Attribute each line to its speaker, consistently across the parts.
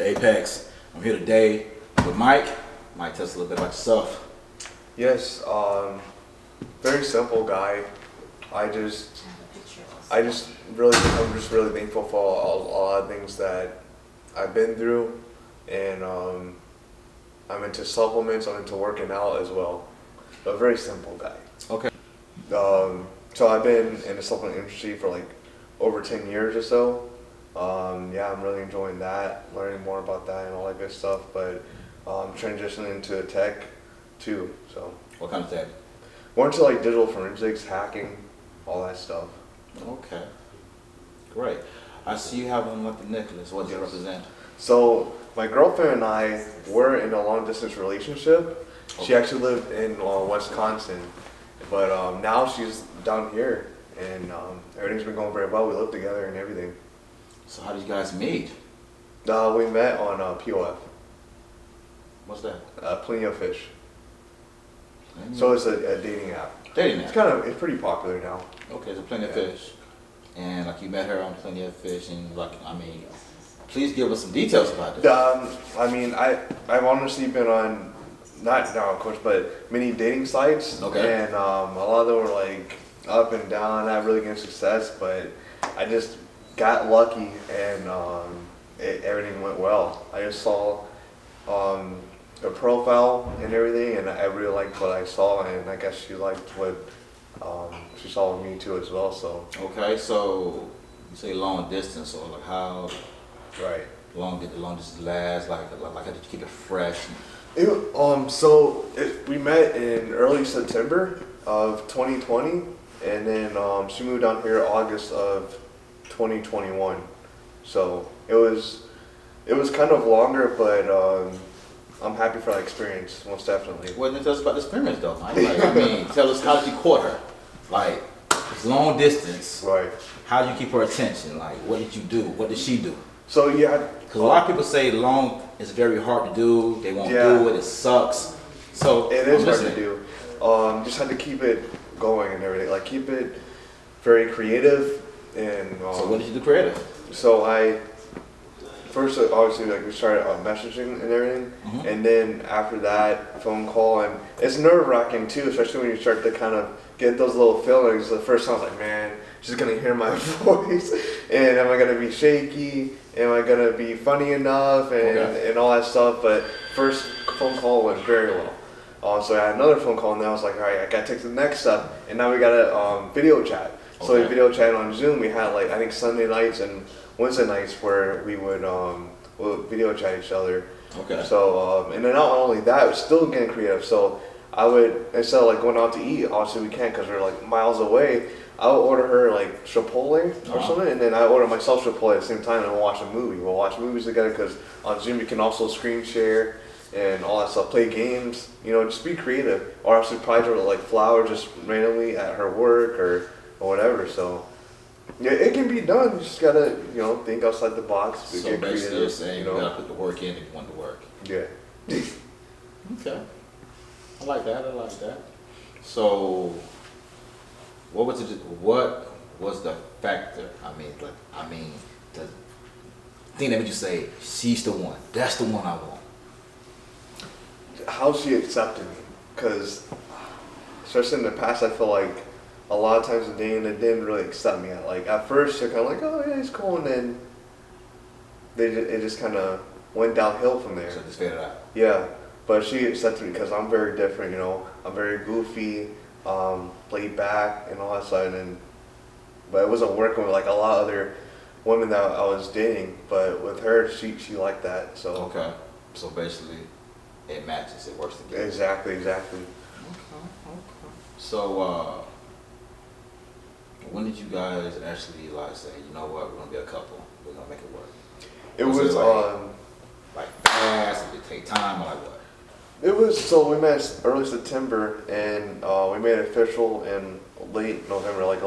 Speaker 1: to Apex. I'm here today with Mike. Mike, tell us a little bit about yourself.
Speaker 2: Yes, very simple guy. I'm just really thankful for a lot of things that I've been through, and I'm into supplements. I'm into working out as well. A very simple guy.
Speaker 1: Okay.
Speaker 2: So I've been in the supplement industry for like over 10 years or so. Yeah, I'm really enjoying that, learning more about that and all that good stuff. But transitioning into tech too. So.
Speaker 1: What kind of tech?
Speaker 2: More into like digital forensics, hacking, all that stuff.
Speaker 1: Okay. Great. I see you have one like the necklace. What does it represent?
Speaker 2: So my girlfriend and I were in a long distance relationship. Okay. She actually lived in Wisconsin, but now she's down here, and everything's been going very well. We live together and everything.
Speaker 1: So how did you guys meet?
Speaker 2: We met on POF.
Speaker 1: What's that?
Speaker 2: Plenty of Fish. So it's a dating app.
Speaker 1: Dating app.
Speaker 2: It's pretty popular now.
Speaker 1: Okay, so Plenty of Fish, and like you met her on Plenty of Fish, and like please give us some details about this.
Speaker 2: I've honestly been on, not now of course, but many dating sites.
Speaker 1: Okay.
Speaker 2: And a lot of them were like up and down, not really getting success, but I just got lucky and everything went well. I just saw the profile and everything, and I really liked what I saw, and I guess she liked what she saw with me too as well. So.
Speaker 1: Okay, so you say long distance, or like how?
Speaker 2: Right.
Speaker 1: Long did the long distance last? Like how did you keep it fresh?
Speaker 2: We met in early September of 2020, and then she moved down here August of 2021. So it was kind of longer, but I'm happy for that experience, most definitely.
Speaker 1: Well, then tell us about the experience though, Mike. Tell us, how did you court her? Like, it's long distance.
Speaker 2: Right.
Speaker 1: How did you keep her attention? Like, what did you do? What did she do?
Speaker 2: So yeah.
Speaker 1: Because a lot of people say long is very hard to do. They won't do it. It sucks. So
Speaker 2: it is hard to do. Just had to keep it going and everything. Like keep it very creative and.
Speaker 1: So what did you do creative?
Speaker 2: So first, obviously, like we started messaging and everything, and then after that, phone call, and it's nerve-wracking too, especially when you start to kind of get those little feelings. The first time I was like, man, she's gonna hear my voice, and am I gonna be shaky? Am I gonna be funny enough? And all that stuff. But first phone call went very well. So I had another phone call, and then I was like, all right, I gotta take the next step, and now we got a video chat. So we video chat on Zoom. We had like I think Sunday nights and Wednesday nights where we would video chat each other.
Speaker 1: Okay.
Speaker 2: So and then not only that, it was still getting creative. So I would, instead of like going out to eat, obviously we can't because we're like miles away. I would order her like Chipotle or something, and then I order myself Chipotle at the same time, and we'll watch a movie. We'll watch movies together because on Zoom you can also screen share and all that stuff. Play games, just be creative. Or else surprise her with like flowers just randomly at her work or whatever. So. Yeah, it can be done. You just gotta, think outside the box.
Speaker 1: So
Speaker 2: get
Speaker 1: basically,
Speaker 2: creative,
Speaker 1: you're saying you gotta put the work in if you want to work.
Speaker 2: Yeah.
Speaker 1: Okay. I like that. So, what was the factor? The thing that made you say she's the one. That's the one I want.
Speaker 2: How she accepted me, because especially in the past, I feel like. A lot of times in dating, they didn't really accept me. Like at first, they're kind of like, "Oh yeah, he's cool," and then it just kind of went downhill from there.
Speaker 1: So it just faded out.
Speaker 2: Yeah, but she accepted me because I'm very different. I'm very goofy, laid back, and all that stuff. But it wasn't working with like a lot of other women that I was dating. But with her, she liked that. So
Speaker 1: okay. So basically, it matches. It works together.
Speaker 2: Exactly.
Speaker 1: Okay. So. When did you guys actually say, you know what, we're gonna be a couple, we're gonna make it work?
Speaker 2: It was
Speaker 1: like fast, did it take time, or like what?
Speaker 2: It was, so we met early September, and we made it official in late November, like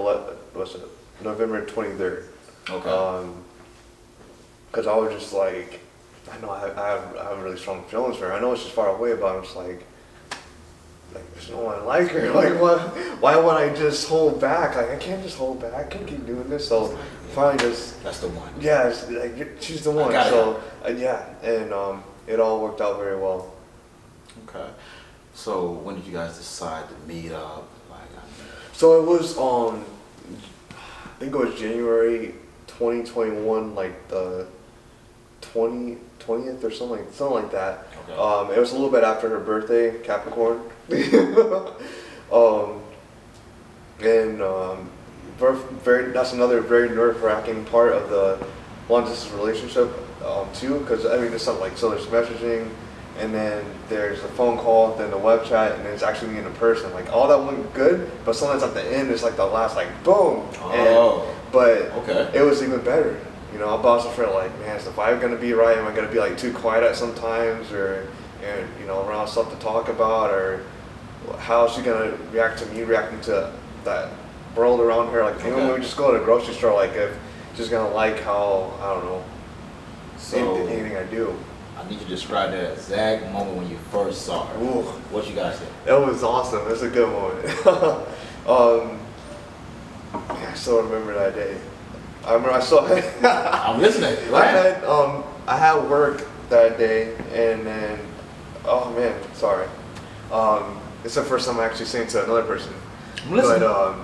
Speaker 2: November 23rd.
Speaker 1: Okay.
Speaker 2: Because I was just like, I know I have really strong feelings for her. I know it's just far away, but I'm just like there's no one like her. Like, what? Why would I just hold back? Like, I can't just hold back. I can't keep doing this. So finally just,
Speaker 1: That's the one.
Speaker 2: yeah, it's, like, she's the one. So yeah, and it all worked out very well.
Speaker 1: Okay. So when did you guys decide to meet up?
Speaker 2: So it was I think it was January 2021, like the 20th or something like that.
Speaker 1: Okay.
Speaker 2: It was a little bit after her birthday, Capricorn. And that's another very nerve-wracking part of the long-distance relationship too, because I mean, there's something like, so there's messaging, and then there's a phone call, then the web chat, and then it's actually meeting in person. Like, all that went good, but sometimes at the end, it's like the last, like, boom. But it was even better. You know, I was afraid, like, man, is the vibe gonna be right? Am I gonna be like too quiet at some times, or you know, around stuff to talk about, or how is she gonna react to me reacting to that world around her? Like, even when we just go to the grocery store, like, if she's gonna like how, I don't know, anything I do.
Speaker 1: I need you to describe that exact moment when you first saw her.
Speaker 2: Ooh.
Speaker 1: What you guys did?
Speaker 2: That was awesome. It was a good moment. I still remember that day. I remember I saw
Speaker 1: I'm listening.
Speaker 2: I had work that day, and then, oh man, sorry. It's the first time I actually seen it to another person.
Speaker 1: I'm listening.
Speaker 2: But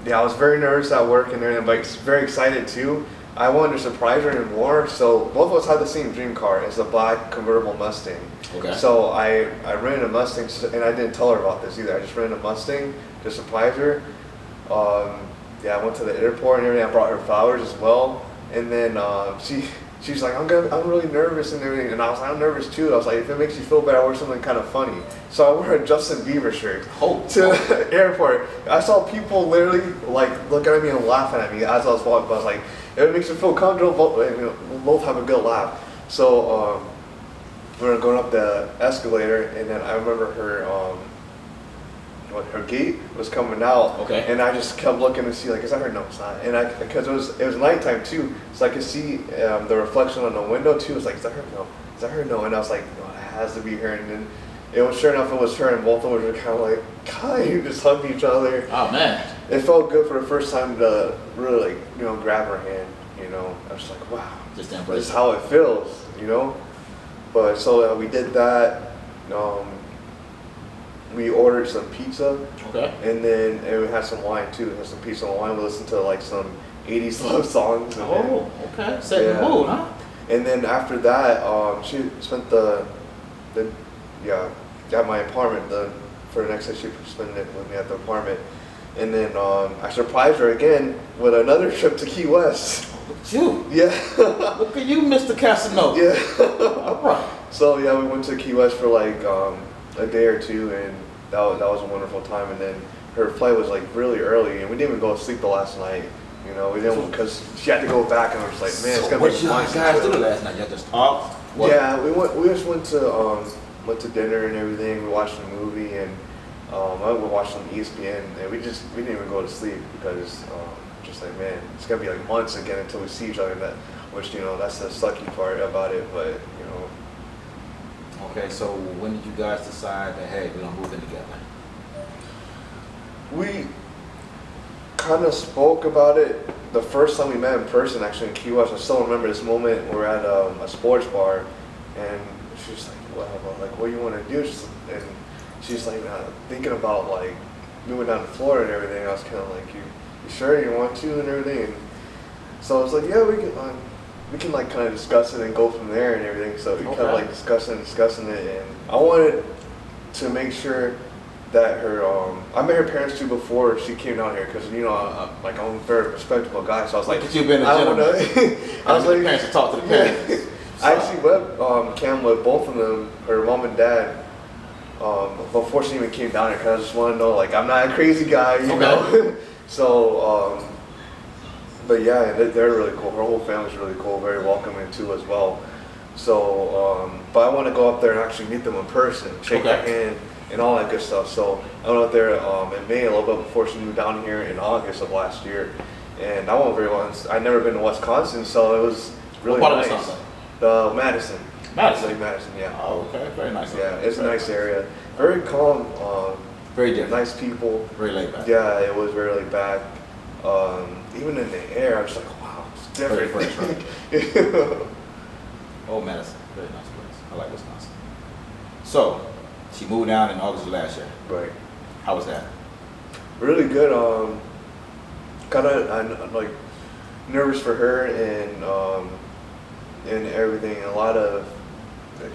Speaker 2: yeah, I was very nervous at work and everything, but very excited too. I wanted to surprise her even more. So both of us had the same dream car. It's a black convertible Mustang.
Speaker 1: Okay.
Speaker 2: So I rented a Mustang, and I didn't tell her about this either. I just rented a Mustang to surprise her. Yeah, I went to the airport and everything. I brought her flowers as well. And then she's like, I'm really nervous and everything. And I was like, I'm nervous too. I was like, if it makes you feel better, I wear something kind of funny. So I wore a Justin Bieber shirt to the airport. I saw people literally like looking at me and laughing at me as I was walking. But I was like, if it makes you feel comfortable, we'll both have a good laugh. So we were going up the escalator, and then I remember her her gate was coming out, and I just kept looking to see, like, is that her? No, it's not. And because it was nighttime too, so I could see the reflection on the window too. It was like, is that her? No, is that her? No. And I was like, no, it has to be her. And then it was, sure enough, it was her, and both of us were kind of like, God, you just hugged each other.
Speaker 1: Oh man,
Speaker 2: it felt good for the first time to really, like, you know, grab her hand. You know, I was like, wow,
Speaker 1: just
Speaker 2: this is how it feels. You know, but so we did that. We ordered some pizza, and then we had some wine too. We had some pizza and wine. We listened to like some 80s love songs. And
Speaker 1: Set the mood, huh?
Speaker 2: And then after that, she spent at my apartment. For the next day, she spent it with me at the apartment. And then I surprised her again with another trip to Key West.
Speaker 1: Look at you.
Speaker 2: Yeah.
Speaker 1: Look at you, Mr. Casanova.
Speaker 2: Yeah.
Speaker 1: All right.
Speaker 2: So yeah, we went to Key West for like a day or two, and that was a wonderful time. And then her flight was like really early, and we didn't even go to sleep the last night. You know, we didn't, because she had to go back, and I was like, man, it's gonna be fun.
Speaker 1: What you guys did last night? Y'all just talked?
Speaker 2: Yeah, we just went to dinner and everything. We watched a movie, and I watched some ESPN, and we didn't even go to sleep because just like, man, it's gonna be like months again until we see each other. Which, you know, that's the sucky part about it, but you know.
Speaker 1: Okay, so when did you guys decide that, hey, we're gonna move in together?
Speaker 2: We kind of spoke about it the first time we met in person, actually in Key West. I still remember this moment. We're at a sports bar, and she's like, "Well, like, what do you want to do?" And she's like, thinking about like moving down to Florida and everything. I was kind of like, "You sure you want to?" and everything. And so I was like, "Yeah, we can like kind of discuss it and go from there and everything." So we kind of like discussing it, and I wanted to make sure that her, I met her parents too before she came down here, because, you know, I'm a very respectable guy, so I was like,
Speaker 1: you've been a gentleman.
Speaker 2: I was like,
Speaker 1: the parents to talk to the parents.
Speaker 2: I actually web cam with both of them, her mom and dad, before she even came down here, because I just want to know, like, I'm not a crazy guy, you know. So, but yeah, they're really cool. Her whole family's really cool, very welcoming too as well. So, but I want to go up there and actually meet them in person, shake their hand, and all that good stuff. So I went up there in May, a little bit before she moved down here in August of last year, and I went very well. I'd never been to Wisconsin, so it was really nice. Madison.
Speaker 1: Madison,
Speaker 2: yeah.
Speaker 1: Oh, okay, very nice.
Speaker 2: Yeah, it's a nice area. Very calm.
Speaker 1: Very different.
Speaker 2: Nice people.
Speaker 1: Very laid back.
Speaker 2: Yeah, it was very laid back. Even in the air, I was like, different.
Speaker 1: Very fresh, right? Oh, Madison, very nice place. I like Wisconsin. So, she moved down in August of last year.
Speaker 2: Right.
Speaker 1: How was that?
Speaker 2: Really good. Kind of, I'm like nervous for her and everything. A lot of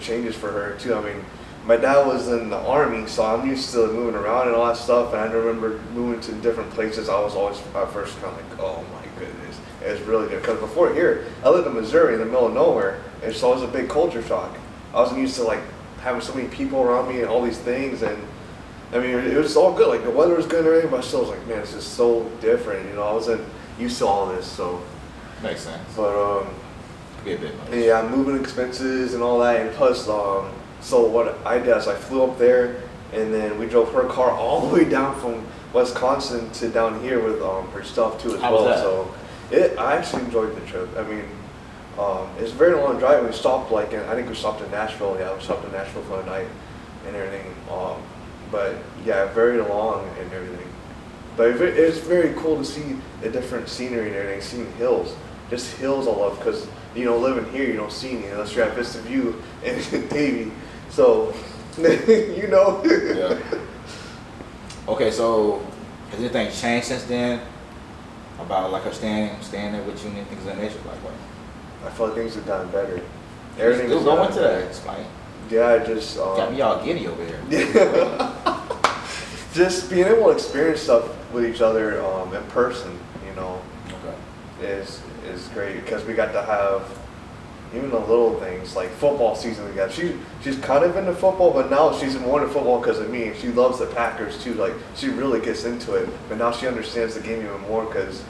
Speaker 2: changes for her too. I mean, my dad was in the army, so I'm used to moving around and all that stuff. And I remember moving to different places. I was always at first kind of like, oh my goodness, it's really good. Because before here, I lived in Missouri in the middle of nowhere, and so it was a big culture shock. I wasn't used to like having so many people around me and all these things, and I mean, it was all good. Like the weather was good and everything, but I still was like, man, this is so different. You know, I wasn't used to all this, so.
Speaker 1: Makes sense.
Speaker 2: But
Speaker 1: Be a bit much.
Speaker 2: yeah, moving expenses and all that, and plus, so what I did is I flew up there, and then we drove her car all the way down from Wisconsin to down here with her stuff too as
Speaker 1: How
Speaker 2: well.
Speaker 1: was that?
Speaker 2: So I actually enjoyed the trip. I mean, it's a very long drive. We stopped I think we stopped in Nashville. Yeah, we stopped in Nashville for the night and everything. But yeah, very long and everything. But it's very cool to see the different scenery and everything, seeing hills. Just hills I love because, living here, you don't see any unless you're at Vista View and Davie. So,
Speaker 1: Yeah. Okay, so has anything changed since then about like her staying there with you and things of that nature? Like what?
Speaker 2: I feel like things have gotten better.
Speaker 1: Everything
Speaker 2: Everything's
Speaker 1: go
Speaker 2: gotten
Speaker 1: into that.
Speaker 2: better.
Speaker 1: Explain.
Speaker 2: Yeah, just
Speaker 1: Got me all giddy over here.
Speaker 2: just being able to experience stuff with each other in person,
Speaker 1: Okay.
Speaker 2: is great because we got to have even the little things like football season together. She's kind of into football, but now she's more into football because of me. She loves the Packers too. Like she really gets into it, but now she understands the game even more because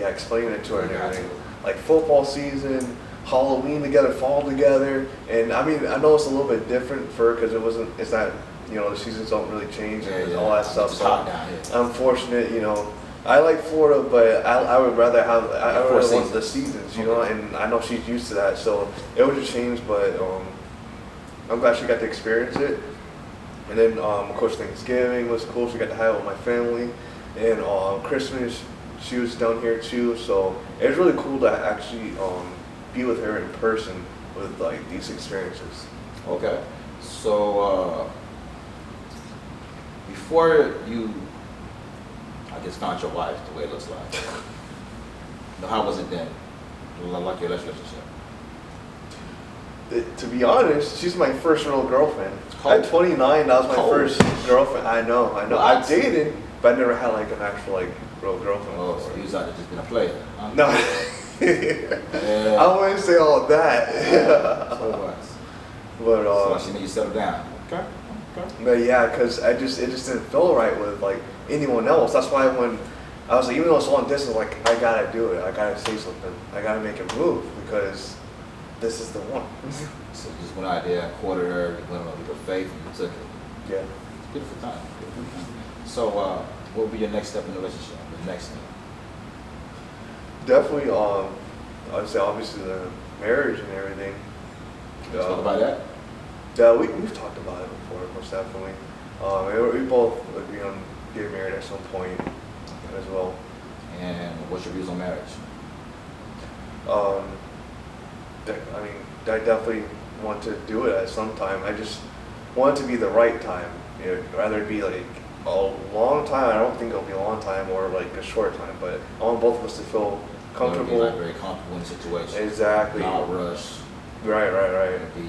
Speaker 2: explaining it to her and everything. Like football season, Halloween together, fall together, and I mean I know it's a little bit different for her because it's not the seasons don't really change and all that stuff.
Speaker 1: It's
Speaker 2: So
Speaker 1: hot down here.
Speaker 2: unfortunate, I like Florida, but I would rather have I
Speaker 1: Four
Speaker 2: really want
Speaker 1: seasons.
Speaker 2: the seasons,
Speaker 1: Okay.
Speaker 2: and I know she's used to that, so it was a change, but I'm glad she got to experience it. And then of course Thanksgiving was cool. She got to have it with my family, and Christmas she was down here too, so it was really cool to actually be with her in person with like these experiences.
Speaker 1: Okay. So before you, I guess, found your wife, the way it looks like. How was it then? Like your relationship?
Speaker 2: To be honest, she's my first real girlfriend.
Speaker 1: Cold.
Speaker 2: At 29, that was my
Speaker 1: Cold.
Speaker 2: first girlfriend. I know.
Speaker 1: What?
Speaker 2: I dated, but I never had like an actual real girlfriend.
Speaker 1: Oh,
Speaker 2: before.
Speaker 1: so you was out there just being a player? Huh?
Speaker 2: No.
Speaker 1: Yeah.
Speaker 2: I wouldn't say all of that.
Speaker 1: So it was.
Speaker 2: But
Speaker 1: So she made you settle down. Okay. Okay.
Speaker 2: but yeah, because it just didn't feel right with like anyone else. That's why when I was like, even though it's long distance, like I gotta do it. I gotta say something. I gotta make a move because this is the one.
Speaker 1: So you just went out there, courted her, you went on a leap of faith, and you took it.
Speaker 2: Yeah.
Speaker 1: Beautiful time. Beautiful time. So what would be your next step in the relationship? The next thing?
Speaker 2: Definitely. I'd say obviously the marriage and everything.
Speaker 1: Talk about that.
Speaker 2: Yeah, we've talked about it before, most definitely. We both agree on getting married at some point as well.
Speaker 1: And what's your views on marriage?
Speaker 2: I definitely want to do it at some time. I just want it to be the right time. Rather it be like a long time. I don't think it'll be a long time or like a short time, but I want both of us to feel comfortable.
Speaker 1: You wanna be, like, very comfortable in the situation.
Speaker 2: Exactly.
Speaker 1: Not rush.
Speaker 2: Right.
Speaker 1: Be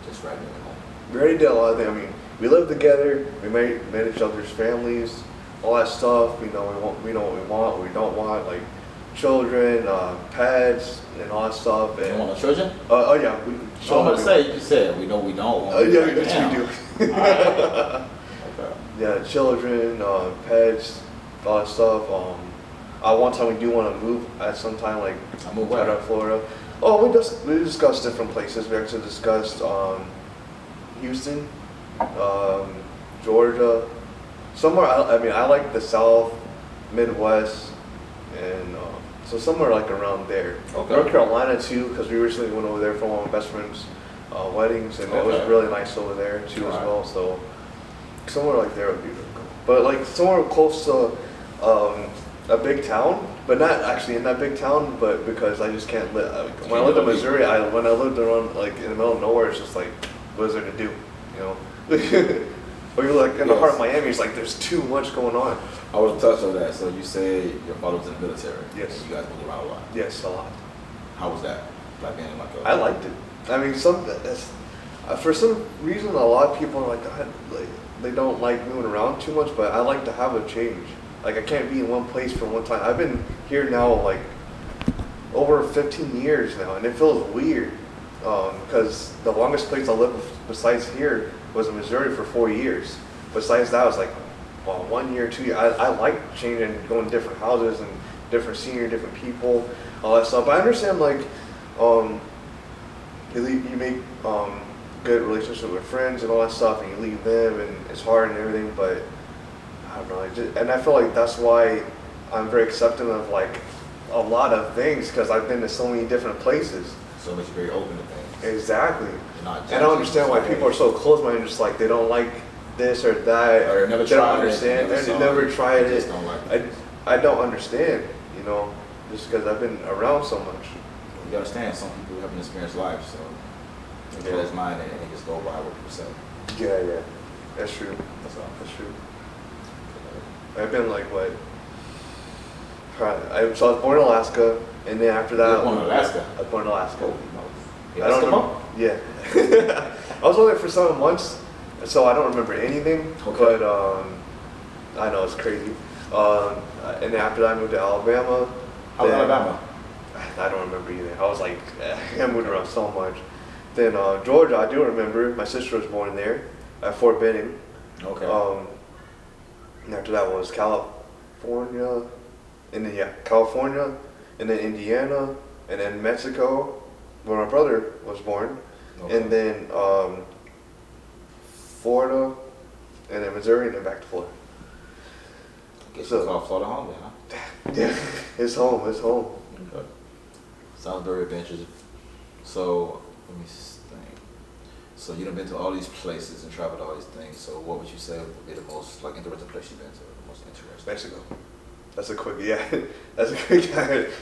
Speaker 1: just right in the moment.
Speaker 2: We already did a lot of things. I mean, we live together. We met each other's families, all that stuff. We know what we want, what we don't want, like children, pets, and all that stuff.
Speaker 1: You
Speaker 2: And
Speaker 1: want no children?
Speaker 2: oh yeah, we.
Speaker 1: So I'm gonna say, you said we know we don't want.
Speaker 2: Yeah,
Speaker 1: Like,
Speaker 2: yes,
Speaker 1: damn.
Speaker 2: we do.
Speaker 1: Alright. Okay.
Speaker 2: Yeah, children, pets, all that stuff. One time we do want to move at some time, like
Speaker 1: Move
Speaker 2: out
Speaker 1: where?
Speaker 2: of Florida. Oh, we discussed different places. We actually discussed Houston, Georgia, somewhere. I like the South, Midwest, and so somewhere like around there.
Speaker 1: Okay.
Speaker 2: North Carolina too, because we recently went over there for one of my best friend's weddings, and it was
Speaker 1: Okay.
Speaker 2: really nice over there too as
Speaker 1: Alright.
Speaker 2: well. So somewhere like there would be really cool. But like somewhere close to a big town but not actually in that big town. But because I just can't live. When I lived in Missouri, when I lived around like in the middle of nowhere, it's just like, what is there to do? You know. Or you're like in the heart of Miami, it's like there's too much going on.
Speaker 1: I was touch on that. So you say your father was in the military.
Speaker 2: Yes.
Speaker 1: And you guys moved around a lot.
Speaker 2: Yes, a lot.
Speaker 1: How was that? Like being like
Speaker 2: I liked it. I mean, for some reason, a lot of people are like, they don't like moving around too much, but I like to have a change. Like I can't be in one place for one time. I've been here now like over 15 years now, and it feels weird because the longest place I lived besides here was in Missouri for 4 years. Besides that, it was like 1 year, 2 years. I like changing, going to different houses and different scenery, different people, all that stuff. But I understand like you make good relationship with friends and all that stuff, and you leave them, and it's hard and everything. But I don't know, and I feel like that's why I'm very accepting of like a lot of things because I've been to so many different places.
Speaker 1: So it makes you very open to things.
Speaker 2: Exactly.
Speaker 1: You're not
Speaker 2: And I don't understand why people are so close-minded, just like they don't like this or that.
Speaker 1: Or never
Speaker 2: they don't
Speaker 1: tried
Speaker 2: understand.
Speaker 1: it.
Speaker 2: They never tried
Speaker 1: They
Speaker 2: it.
Speaker 1: just don't like it.
Speaker 2: I don't understand, you know, just because I've been around so much.
Speaker 1: You understand, some people haven't experienced life, so
Speaker 2: Yeah.
Speaker 1: that's mine, and they just go by what people say.
Speaker 2: Yeah, that's true.
Speaker 1: That's all.
Speaker 2: That's true. I've been like what? So I was born in Alaska, and then after that,
Speaker 1: You were born in Alaska?
Speaker 2: I was born in Alaska.
Speaker 1: Oh, no.
Speaker 2: I don't
Speaker 1: Eskimo?
Speaker 2: know. Yeah. I was only there for 7 months, so I don't remember anything.
Speaker 1: Okay.
Speaker 2: But I know it's crazy. And then after that, I moved to Alabama.
Speaker 1: How was Alabama?
Speaker 2: I don't remember either. I was like, I moved around so much. Then Georgia, I do remember. My sister was born there at Fort Benning.
Speaker 1: Okay.
Speaker 2: And after that was California, and then California, and then Indiana, and then Mexico, where my brother was born,
Speaker 1: Okay.
Speaker 2: and then Florida, and then Missouri, and then back to Florida.
Speaker 1: Guess you call Florida home then, huh?
Speaker 2: Yeah, it's home. It's home.
Speaker 1: Okay. Sounds very adventurous. So, let me think. So you done been to all these places and traveled all these things. So what would you say would be the most like interesting place you've been to? The most interesting?
Speaker 2: Mexico. That's a quick, yeah. That's a quick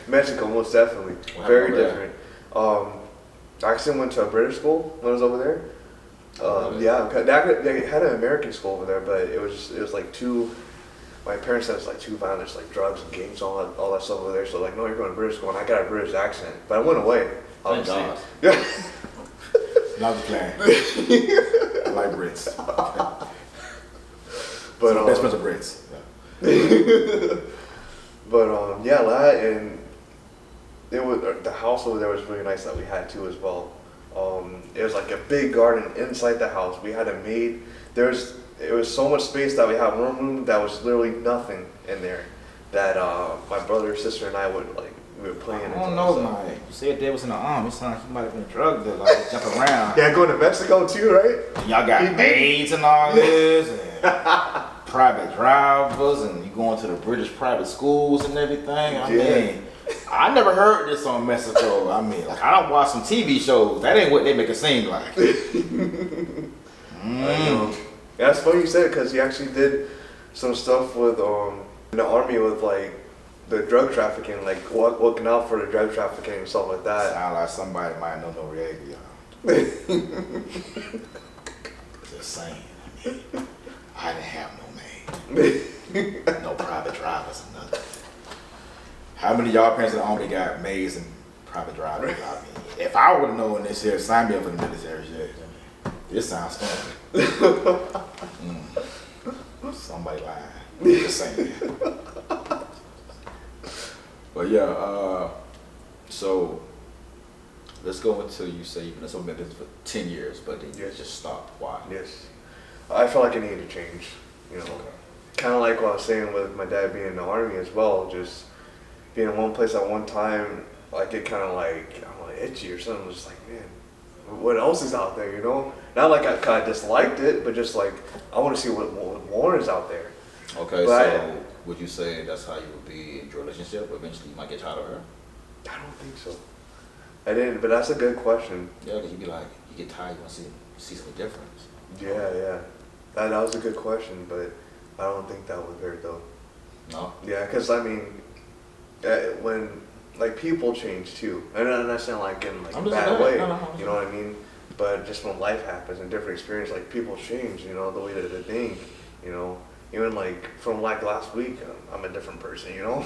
Speaker 2: Mexico, most definitely.
Speaker 1: What
Speaker 2: Very
Speaker 1: happened over
Speaker 2: different. I actually went to a British school when I was over there.
Speaker 1: Really?
Speaker 2: Yeah, they had an American school over there, but it was like my parents said it's like too violent, it's like drugs and gangs, all that stuff over there. So like, no, you're going to British school, and I got a British accent, but I went away.
Speaker 1: Thank
Speaker 2: Obviously.
Speaker 1: God.
Speaker 2: Yeah.
Speaker 1: Not the plan. I like Brits.
Speaker 2: But
Speaker 1: So best friends are Brits. Yeah.
Speaker 2: But yeah, that, and it was the house over there was really nice that we had too as well. It was like a big garden inside the house. We had a maid. It was so much space that we had one room that was literally nothing in there. That my brother, sister, and I would like we were playing.
Speaker 1: I don't know, man. You said Dad was in the army. It sounded like he might have been a drug dealer, like jump around.
Speaker 2: Yeah, going to Mexico too, right?
Speaker 1: And y'all got maids and all this, and private drivers, and you going to the British private schools and everything. I mean, I never heard this on Mexico. I mean, like I don't watch some TV shows. That ain't what they make it seem like.
Speaker 2: I know. Yeah, it's funny you said it because he actually did some stuff with in the army with like the drug trafficking, like looking out for the drug trafficking and stuff like that.
Speaker 1: Sound like somebody might know Noriega, y'all. Just saying. I didn't have no maid, no private drivers or nothing. How many of y'all parents in the army got maids and private drivers? I mean, if I would have known this here, sign me up for the military shit. This sounds fun. Somebody lying. Just saying. But yeah, so let's go into, you say you've been in business for 10 years, but then you just stopped. Why?
Speaker 2: Yes. I felt like I needed to change, you know.
Speaker 1: Okay.
Speaker 2: Kind of like what I was saying with my dad being in the army as well, just being in one place at one time, like it kind of like, I'm like itchy or something, just like, man, what else is out there, you know? Not like I kind of disliked it, but just like, I want to see what more is out there.
Speaker 1: Okay,
Speaker 2: But
Speaker 1: so would you say that's how you would be in your relationship? Eventually you might get tired of her?
Speaker 2: I don't think so. I didn't, but that's a good question.
Speaker 1: Yeah, because you'd be like, you get tired, you want to see something different.
Speaker 2: Yeah. That was a good question, but I don't think that would hurt though.
Speaker 1: No?
Speaker 2: Yeah, because I mean, when like people change too, and I'm not saying like in like
Speaker 1: I'm
Speaker 2: a
Speaker 1: just
Speaker 2: bad
Speaker 1: saying,
Speaker 2: way,
Speaker 1: no,
Speaker 2: you know what I mean? But just when life happens and different experience, like people change, you know, the way that they think, you know. Even like from like last week, I'm a different person, you know.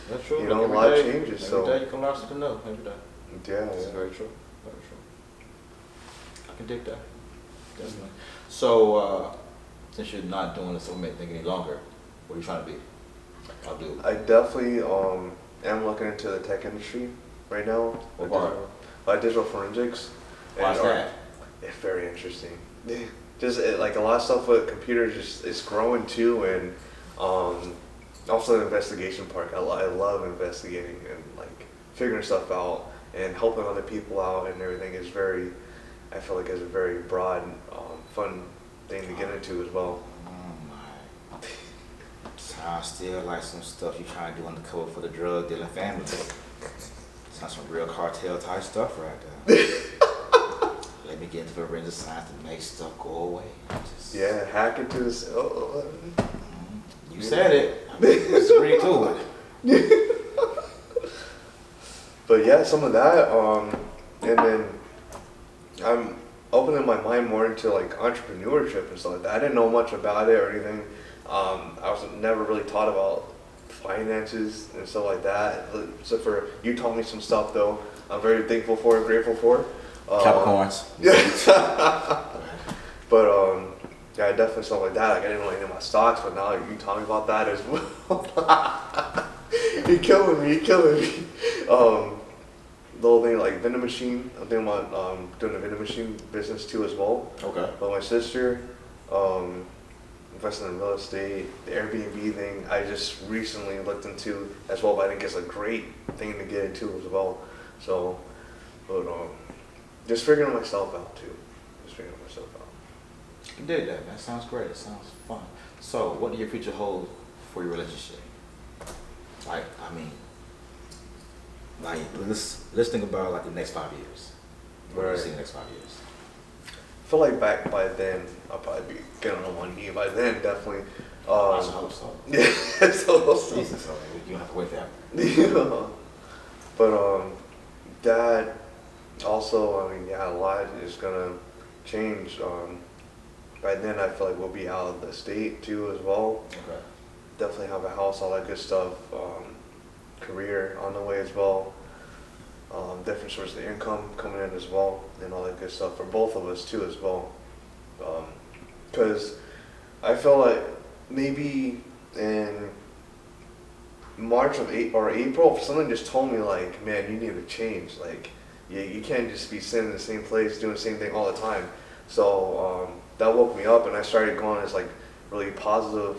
Speaker 1: That's true.
Speaker 2: You know, a
Speaker 1: Every
Speaker 2: lot
Speaker 1: day-
Speaker 2: changes.
Speaker 1: Every
Speaker 2: So
Speaker 1: day you can learn something new. Every day.
Speaker 2: yeah,
Speaker 1: That's
Speaker 2: yeah.
Speaker 1: very true. Very true. I can dig that. Definitely. So, since you're not doing the Soulmate thing any longer, what are you trying to be? I'll do.
Speaker 2: I definitely am looking into the tech industry right now.
Speaker 1: What part?
Speaker 2: Digital forensics.
Speaker 1: Why's
Speaker 2: And,
Speaker 1: that?
Speaker 2: It's very interesting. Just like a lot of stuff with computers, just it's growing too, and also the investigation part. I love investigating and like figuring stuff out and helping other people out and everything is very. I feel like it's a very broad, fun thing to get into as well.
Speaker 1: Oh my. Sounds still like some stuff you trying to do undercover for the drug dealing family. Sounds some real cartel type stuff right there. Let me get into forensic science to make stuff go away.
Speaker 2: Yeah, hack into this.
Speaker 1: You said it. I disagree to it.
Speaker 2: But yeah, some of that, and then I'm opening my mind more into like entrepreneurship and stuff like that. I didn't know much about it or anything. I was never really taught about finances and stuff like that. Except for you taught me some stuff though. I'm very thankful for and grateful for.
Speaker 1: Capricorns.
Speaker 2: Yeah. But yeah, definitely stuff like that. Like I didn't know anything about stocks, but now you taught me about that as well. You're killing me. You're killing me. The whole thing like vending machine. I'm thinking about doing a vending machine business too as well.
Speaker 1: Okay.
Speaker 2: But my sister, investing in real estate, the Airbnb thing. I just recently looked into as well, but I think it's a great thing to get into as well. So, but just figuring myself out too. Just figuring myself out.
Speaker 1: You did that. That sounds great. It sounds fun. So, what do your future hold for your relationship? Like, I mean, like let's think about like the next 5 years. What do you see in the next 5 years?
Speaker 2: I feel like back by then, I'll probably be getting on one knee by then, definitely.
Speaker 1: I hope so.
Speaker 2: Yeah, so.
Speaker 1: Jesus, so you don't have to wait that.
Speaker 2: Yeah. But that also, I mean, yeah, a lot is gonna change. By then, I feel like we'll be out of the state too as well.
Speaker 1: Okay.
Speaker 2: Definitely have a house, all that good stuff. Career on the way as well. Different sources of income coming in as well, and all that good stuff for both of us too as well. Because I feel like maybe in March of April, if someone just told me like, man, you need to change. Like, you can't just be sitting in the same place doing the same thing all the time. So that woke me up, and I started going on this like really positive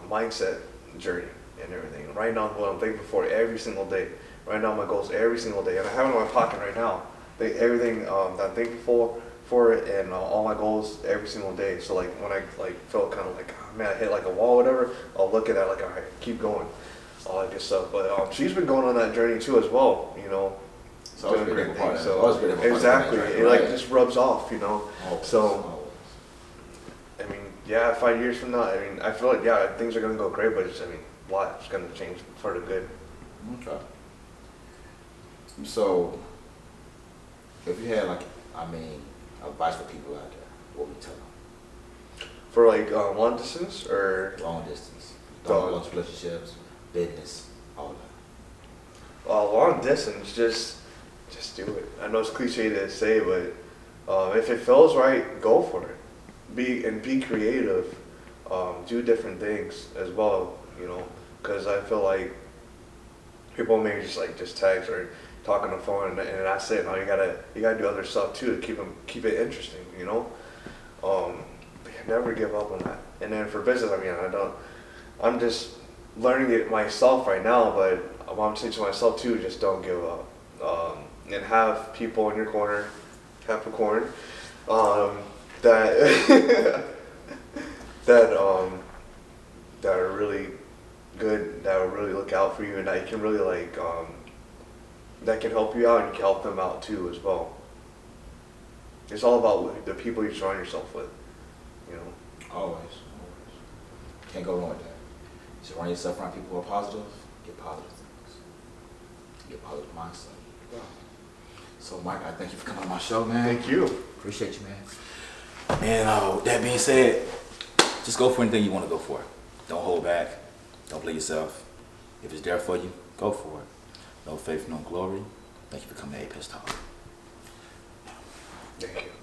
Speaker 2: mindset journey and everything. Right now, what I'm thankful for every single day. Right now, my goals every single day, and I have it in my pocket right now. Everything that I'm thankful for it, and all my goals every single day. So like when I like felt kind of like, oh, man, I hit like a wall, or whatever, I'll look at that like, all right, keep going, all that good stuff. But she's been going on that journey too as well, you know.
Speaker 1: So I was
Speaker 2: doing
Speaker 1: great
Speaker 2: great
Speaker 1: part
Speaker 2: things.
Speaker 1: of that.
Speaker 2: So
Speaker 1: I was great part of
Speaker 2: exactly,
Speaker 1: that,
Speaker 2: it
Speaker 1: right?
Speaker 2: like just rubs off, you know.
Speaker 1: Always,
Speaker 2: So
Speaker 1: always.
Speaker 2: I mean, yeah, 5 years from now, I mean, I feel like yeah, things are gonna go great, but I mean, a lot's gonna change for the good.
Speaker 1: Okay. So, if you had like, I mean, advice for people out there, what would you tell them?
Speaker 2: For like long distance or
Speaker 1: Long distance,
Speaker 2: Long-
Speaker 1: long relationships, business, all that.
Speaker 2: long distance, just do it. I know it's cliche to say, but if it feels right, go for it. Be creative. Do different things as well, you know, because I feel like people may just text or talk on the phone and that's it. No, you gotta do other stuff too to keep it interesting, you know. Never give up on that. And then for business, I mean, I'm just learning it myself right now, but I'm saying to myself too, just don't give up. And have people in your corner, Capricorn, that that are really good, that will really look out for you, and that you can really like that can help you out, and you can help them out too as well. It's all about the people you surround yourself with, you know.
Speaker 1: Always. Can't go wrong with that. You surround yourself around people who are positive, get positive things. to get my mindset. Yeah. So, Mike, I thank you for coming on my show, man.
Speaker 2: Thank you.
Speaker 1: Appreciate you, man. And with that being said, just go for anything you want to go for. Don't hold back. Don't play yourself. If it's there for you, go for it. No faith, no glory. Thank you for coming to Apex Talk.
Speaker 2: Thank you.